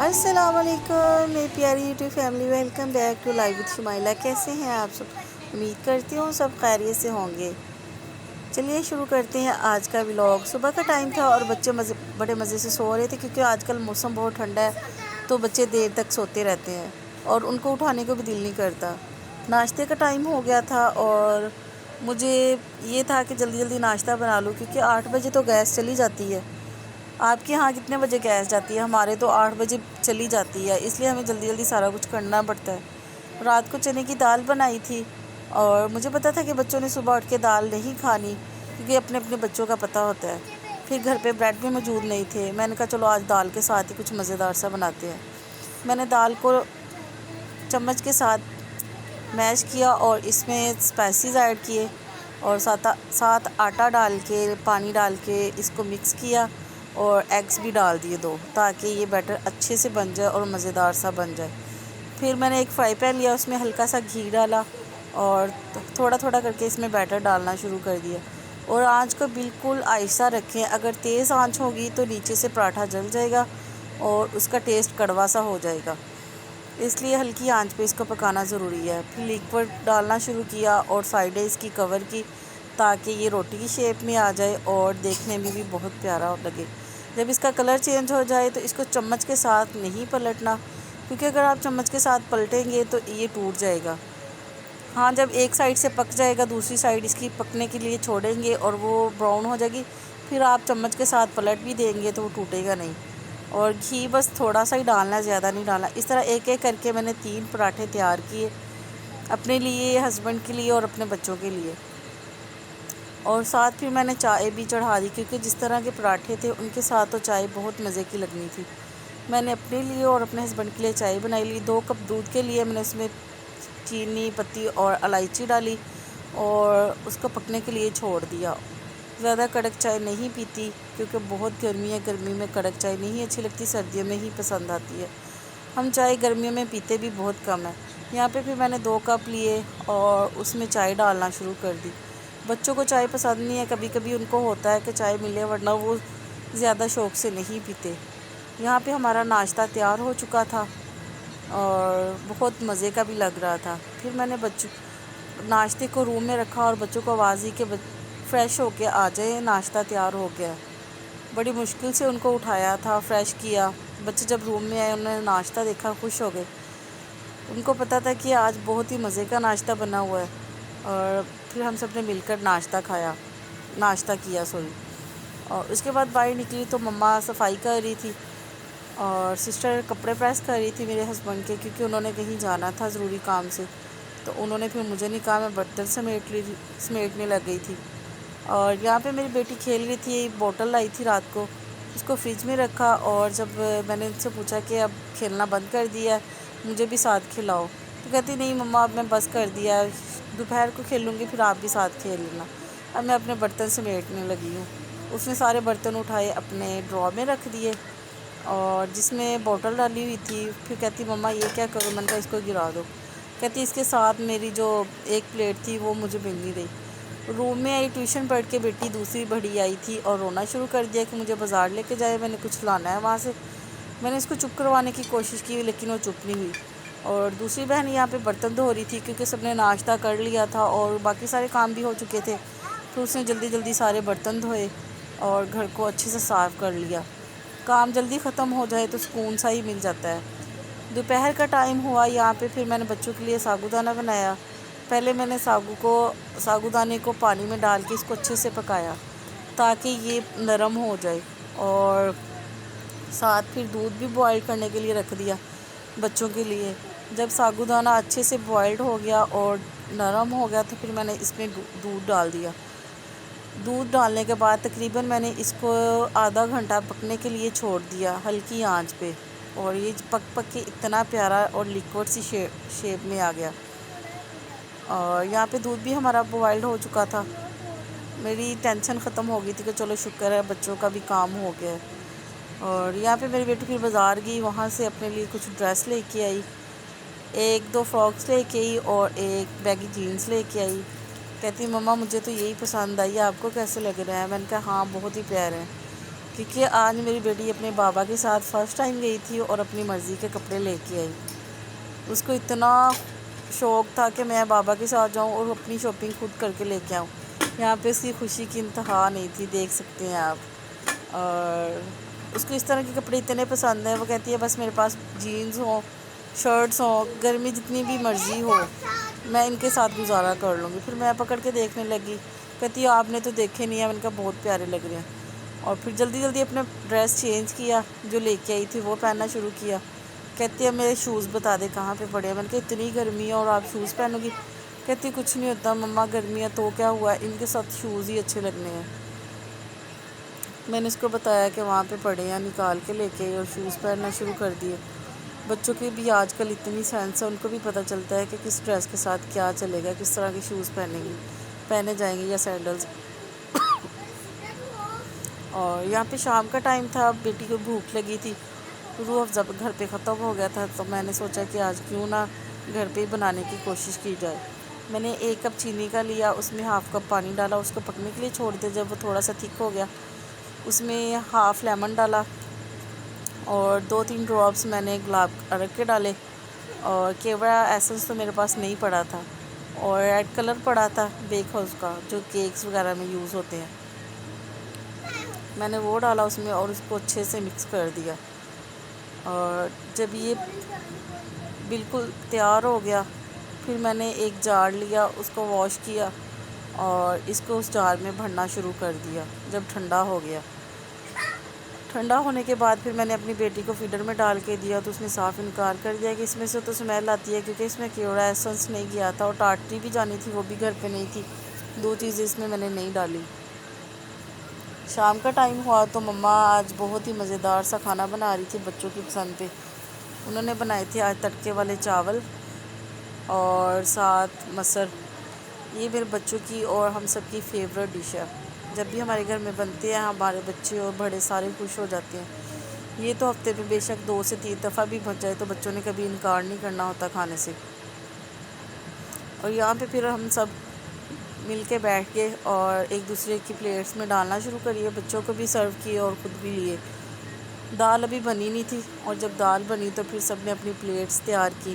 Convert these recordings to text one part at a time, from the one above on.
अस्सलाम वालेकुम मेरी प्यारी YouTube family, welcome back to live with Shumaila. कैसे हैं आप सब? उम्मीद करती हूँ सब खैरियत से होंगे। चलिए शुरू करते हैं आज का व्लॉग। सुबह का टाइम था और बच्चे बड़े मज़े से सो रहे थे, क्योंकि आजकल मौसम बहुत ठंडा है तो बच्चे देर तक सोते रहते हैं और उनको उठाने को भी दिल नहीं करता। नाश्ते का टाइम हो गया था और मुझे ये था कि जल्दी जल्दी नाश्ता बना लूँ, क्योंकि 8 बजे तो गैस चली जाती है। आपके यहाँ कितने बजे गैस जाती है? हमारे तो 8 बजे चली जाती है, इसलिए हमें जल्दी जल्दी सारा कुछ करना पड़ता है। रात को चने की दाल बनाई थी और मुझे पता था कि बच्चों ने सुबह उठ के दाल नहीं खानी, क्योंकि अपने अपने बच्चों का पता होता है। फिर घर पे ब्रेड भी मौजूद नहीं थे, मैंने कहा चलो आज दाल के साथ ही कुछ मज़ेदार सा बनाते हैं। मैंने दाल को चम्मच के साथ मैश किया और इसमें स्पाइसेस ऐड किए और साथ आटा डाल के, पानी डाल के इसको मिक्स किया और एग्स भी डाल दिए 2, ताकि ये बैटर अच्छे से बन जाए और मज़ेदार सा बन जाए। फिर मैंने एक फ्राई पैन लिया, उसमें हल्का सा घी डाला और थोड़ा थोड़ा करके इसमें बैटर डालना शुरू कर दिया। और आंच को बिल्कुल आहिस्ता रखें, अगर तेज़ आंच होगी तो नीचे से पराठा जल जाएगा और उसका टेस्ट कड़वा सा हो जाएगा, इसलिए हल्की आंच पे इसको पकाना ज़रूरी है। फिर लिक्विड डालना शुरू किया और साइडें इसकी कवर की, ताकि ये रोटी की शेप में आ जाए और देखने में भी बहुत प्यारा लगे। जब इसका कलर चेंज हो जाए तो इसको चम्मच के साथ नहीं पलटना, क्योंकि अगर आप चम्मच के साथ पलटेंगे तो ये टूट जाएगा। हाँ, जब एक साइड से पक जाएगा दूसरी साइड इसकी पकने के लिए छोड़ेंगे और वो ब्राउन हो जाएगी, फिर आप चम्मच के साथ पलट भी देंगे तो वो टूटेगा नहीं। और घी बस थोड़ा सा ही डालना है, ज़्यादा नहीं डालना। इस तरह एक एक करके मैंने 3 पराठे तैयार किए, अपने लिए, हस्बैंड के लिए और अपने बच्चों के लिए। और साथ फिर मैंने चाय भी चढ़ा दी, क्योंकि जिस तरह के पराठे थे उनके साथ तो चाय बहुत मज़े की लगनी थी। मैंने अपने लिए और अपने हस्बैंड के लिए चाय बनाई ली। 2 कप दूध के लिए मैंने उसमें चीनी, पत्ती और इलायची डाली और उसको पकने के लिए छोड़ दिया। ज़्यादा कड़क चाय नहीं पीती, क्योंकि बहुत गर्मी है, गर्मी में कड़क चाय नहीं अच्छी लगती, सर्दियों में ही पसंद आती है। हम चाय गर्मियों में पीते भी बहुत कम है। यहाँ पे फिर मैंने 2 कप लिए और उसमें चाय डालना शुरू कर दी। बच्चों को चाय पसंद नहीं है, कभी कभी उनको होता है कि चाय मिले, वरना वो ज़्यादा शौक़ से नहीं पीते। यहाँ पे हमारा नाश्ता तैयार हो चुका था और बहुत मज़े का भी लग रहा था। फिर मैंने बच्चों नाश्ते को रूम में रखा और बच्चों को आवाज़ दी कि फ़्रेश होके आ जाए, नाश्ता तैयार हो गया। बड़ी मुश्किल से उनको उठाया था, फ़्रेश किया। बच्चे जब रूम में आए, उन्होंने नाश्ता देखा, खुश हो गए। उनको पता था कि आज बहुत ही मज़े का नाश्ता बना हुआ है। और फिर हम सब ने मिलकर नाश्ता किया और उसके बाद बाहर निकली तो मम्मा सफाई कर रही थी और सिस्टर कपड़े प्रेस कर रही थी मेरे हस्बैंड के, क्योंकि उन्होंने कहीं जाना था ज़रूरी काम से। तो उन्होंने फिर मुझे नहीं कहा, मैं बर्तन समेटने लग गई थी। और यहाँ पे मेरी बेटी खेल रही थी, बोतल लाई थी रात को, उसको फ्रिज में रखा। और जब मैंने उनसे पूछा कि अब खेलना बंद कर दिया है, मुझे भी साथ खिलाओ, तो कहती नहीं मम्मा, अब मैं बस कर दिया है, दोपहर को खेलूँगी, फिर आप भी साथ खेल लेना। अब मैं अपने बर्तन समेटने लगी हूँ। उसने सारे बर्तन उठाए, अपने ड्रॉर में रख दिए और जिसमें बोतल डाली हुई थी। फिर कहती मम्मा ये क्या करूँ? मैंने कहा इसको गिरा दो। कहती इसके साथ मेरी जो एक प्लेट थी वो मुझे मिल नहीं रही। रूम में आई, ट्यूशन पढ़ के बेटी दूसरी बड़ी आई थी और रोना शुरू कर दिया कि मुझे बाज़ार लेके जाए, मैंने कुछ लाना है वहाँ से। मैंने इसको चुप करवाने की कोशिश की, लेकिन वो चुप नहीं हुई। और दूसरी बहन यहाँ पे बर्तन धो रही थी, क्योंकि सबने नाश्ता कर लिया था और बाकी सारे काम भी हो चुके थे। तो उसने जल्दी जल्दी सारे बर्तन धोए और घर को अच्छे से साफ़ कर लिया। काम जल्दी ख़त्म हो जाए तो सुकून सा ही मिल जाता है। दोपहर का टाइम हुआ, यहाँ पे फिर मैंने बच्चों के लिए साबूदाना बनाया। पहले मैंने साबूदाने को पानी में डाल के इसको अच्छे से पकाया, ताकि ये नरम हो जाए। और साथ फिर दूध भी बॉईल करने के लिए रख दिया बच्चों के लिए। जब साबूदाना अच्छे से बॉइल्ड हो गया और नरम हो गया, तो फिर मैंने इसमें दूध डाल दिया। दूध डालने के बाद तकरीबन मैंने इसको आधा घंटा पकने के लिए छोड़ दिया हल्की आंच पे। और ये पक के इतना प्यारा और लिक्विड सी शेप में आ गया। और यहाँ पे दूध भी हमारा बॉइल्ड हो चुका था। मेरी टेंशन ख़त्म हो गई थी कि चलो शुक्र है बच्चों का भी काम हो गया है। और यहाँ पे मेरी बेटी फिर बाज़ार गई, वहाँ से अपने लिए कुछ ड्रेस लेके आई, 1-2 फ्रॉक्स लेके आई और एक बैगी जीन्स लेके आई। कहती मम्मा मुझे तो यही पसंद आई, आपको कैसे लग रहा है? मैंने कहा हाँ बहुत ही प्यारे हैं। کیونکہ آج میری بیٹی اپنے بابا کے ساتھ فرسٹ ٹائم گئی تھی اور اپنی مرضی کے کپڑے لے کے آئی۔ اس کو اتنا شوق تھا کہ میں بابا کے ساتھ جاؤں اور اپنی شاپنگ خود کر کے لے کے آؤں۔ یہاں پہ اس کی خوشی کی انتہا نہیں تھی، دیکھ سکتے ہیں آپ۔ اور اس کو اس طرح کے کپڑے اتنے پسند ہیں، وہ کہتی ہے بس میرے پاس جینز ہوں، شرٹس ہوں، گرمی جتنی بھی مرضی ہو میں ان کے ساتھ گزارا کر لوں گی۔ پھر میں پکڑ کے دیکھنے لگی، کہتی ہے آپ نے تو دیکھے نہیں ہیں، میں نے کہا بہت پیارے لگ رہے ہیں۔ اور پھر جلدی جلدی اپنا ڈریس چینج کیا، جو لے کے آئی تھی وہ پہننا شروع کیا۔ کہتی ہے میرے شوز بتا دے کہاں پہ پڑے ہیں، میں نے کہا اتنی گرمی ہے اور آپ شوز پہنو گی؟ کہتی کچھ نہیں ہوتا مما، گرمی ہے تو کیا ہوا، ان کے ساتھ شوز ہی اچھے لگنے ہیں۔ میں نے اس کو بتایا کہ وہاں پہ پڑے ہیں، نکال کے لے کے اور شوز پہننا شروع کر دیے۔ بچوں کی بھی آج کل اتنی سینس ہے، ان کو بھی پتہ چلتا ہے کہ کس ڈریس کے ساتھ کیا چلے گا، کس طرح کے شوز پہنے جائیں گے یا سینڈلز۔ اور یہاں پہ شام کا ٹائم تھا، بیٹی کو بھوک لگی تھی، روح افزا گھر پہ ختم ہو گیا تھا، تو میں نے سوچا کہ آج کیوں نہ گھر پہ ہی بنانے کی کوشش کی جائے۔ میں نے 1 کپ چینی کا لیا، اس میں ½ کپ پانی ڈالا، اس کو پکنے کے لیے چھوڑ دیا۔ جب وہ تھوڑا سا تھک ہو گیا اس میں ½ لیمن ڈالا اور 2-3 ڈراپس میں نے گلاب ارگ کے ڈالے۔ اور کیوڑا ایسنس تو میرے پاس نہیں پڑا تھا، اور ریڈ کلر پڑا تھا بیک ہاؤس کا جو کیکس وغیرہ میں یوز ہوتے ہیں، میں نے وہ ڈالا اس میں اور اس کو اچھے سے مکس کر دیا۔ اور جب یہ بالکل تیار ہو گیا پھر میں نے ایک جار لیا، اس کو واش کیا اور اس کو اس جار میں بھرنا شروع کر دیا۔ جب ٹھنڈا ہو گیا، ٹھنڈا ہونے کے بعد پھر میں نے اپنی بیٹی کو فیڈر میں ڈال کے دیا، تو اس نے صاف انکار کر دیا کہ اس میں سے تو اسمیل آتی ہے، کیونکہ اس میں کیوڑا ایسنس نہیں گیا تھا اور ٹاٹری بھی جانی تھی، وہ بھی گھر پہ نہیں تھی، 2 چیزیں اس میں نے نہیں ڈالی۔ شام کا ٹائم ہوا تو مما آج بہت ہی مزیدار سا کھانا بنا رہی تھی بچوں کی پسند پہ۔ انہوں نے بنائے تھے آج تڑکے والے چاول اور ساتھ مسر۔ یہ میرے بچوں کی اور ہم سب کی فیورٹ ڈش ہے، جب بھی ہمارے گھر میں بنتے ہیں ہمارے بچے اور بڑے سارے خوش ہو جاتے ہیں۔ یہ تو ہفتے میں بے شک 2 سے 3 دفعہ بھی بن جائے تو بچوں نے کبھی انکار نہیں کرنا ہوتا کھانے سے۔ اور یہاں پہ پھر ہم سب مل کے بیٹھ گئے اور ایک دوسرے کی پلیٹس میں ڈالنا شروع کریے، بچوں کو بھی سرو کیے اور خود بھی لیے۔ دال ابھی بنی نہیں تھی، اور جب دال بنی تو پھر سب نے اپنی پلیٹس تیار کی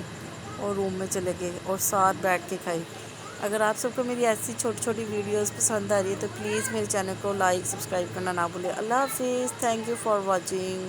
اور روم میں چلے گئے اور ساتھ بیٹھ کے کھائی۔ اگر آپ سب کو میری ایسی چھوٹی چھوٹی ویڈیوز پسند آ رہی ہے تو پلیز میرے چینل کو لائک سبسکرائب کرنا نہ بھولیں۔ اللہ حافظ، تھینک یو فار واچنگ۔